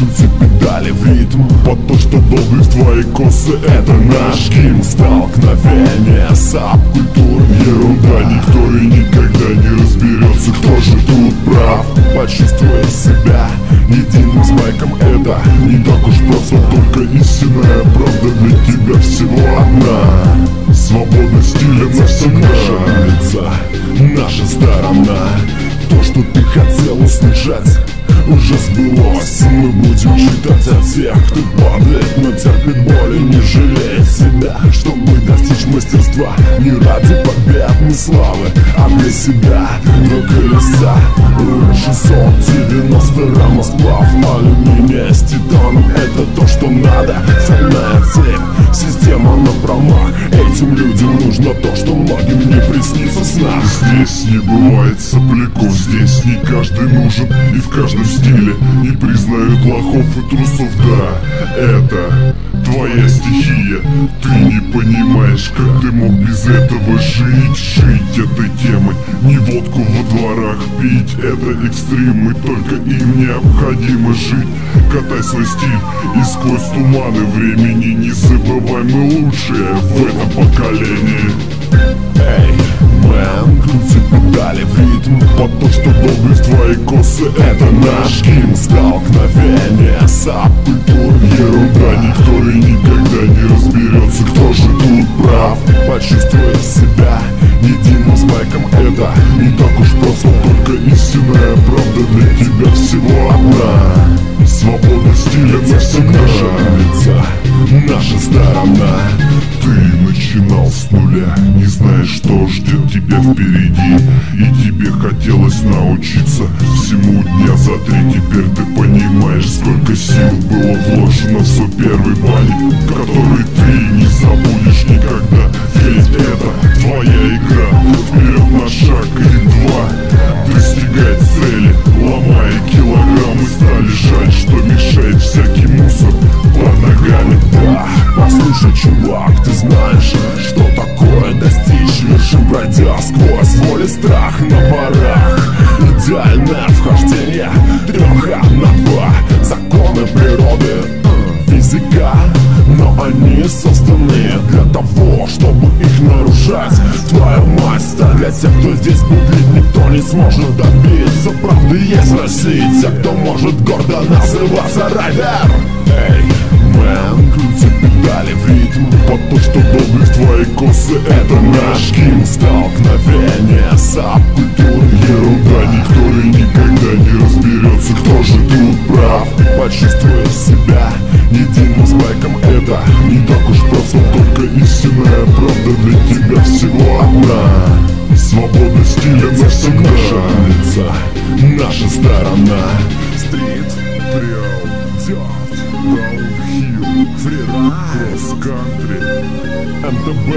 крути педали в ритм, под то, что долбит в твои косы. Это наш гимн. Столкновение сабкультур, ерунда. Никто и никогда не разберется, кто же тут прав. Почувствуй себя единым с майком. Это не так уж просто, только истинная правда для тебя всего одна. Свобода стиля навсегда. Наша лица, наша сторона. То, что ты хотел услышать, уже сбылось. Мы будем читать от тех, кто падает, но терпит боль и не жалеет себя, чтобы достичь мастерства. Не ради победной славы, а для себя. До колеса Руль-690 рамосплав, алюминия с титаном. Это то, что надо. Стальная цепь, система на промах. Этим людям нужно то, что многим не приснится в снах. Здесь не бывает сопляков, здесь не каждый нужен и в каждом стиле. Не признают лохов и трусов, да, это твоя стихия. Ты не понимаешь, как ты мог без этого жить этой темой. Не водку во дворах пить, это экстрим, и только им необходимо жить. Катай свой стиль и сквозь туманы времени не забывай, мы лучшие в этом поколении. Эй, мэн, крути педали в ритм, под то, что долбит в твои косы. Это наш гимн. Столкновение сабкультур, ерунда. Никто и никогда не разберется, кто же тут прав. Почувствуй себя единым с майком. Это не так уж просто, только истинная правда для тебя всего одна. Свобода стиля навсегда. Наша лица, наша сторона. Ты начинал с нуля, не знаешь, что ждет тебя впереди, и тебе хотелось научиться всему дня за 3. Теперь ты понимаешь, сколько сил было вложено в свой первый банник, который ты не забудешь никогда. Ведь это твоя игра. Вперед на шаг и 2, достигай цели, ломая килограммы стали. Жаль, что мешает всякий мусор под ногами. Да, послушай, чувак, ты знаешь, что такое достичь вершин, пройдя сквозь боль и страх на парах. Идеальное вхождение 3 на 2. Законы природы, физика, но они созданы для того, чтобы их нарушать. Твою мать, для тех, кто здесь будет, никто не сможет добиться правды. Есть в России те, кто может гордо называться райдер. Эй, мэн, крути педали в ритм, под то, что долбит в твои косы. Это наш гимн. Столкновение сабкультур, ерунда. Никто и никогда не разберется, кто же тут прав. Почувствуй себя единым с майком. Это не так уж просто, только истинная правда для тебя всего одна. Свобода стиля навсегда. Наша лица, наша сторона. Стрит, триал, дёрт, даунхилл, фрирайд, кросс-кантри, МТБ.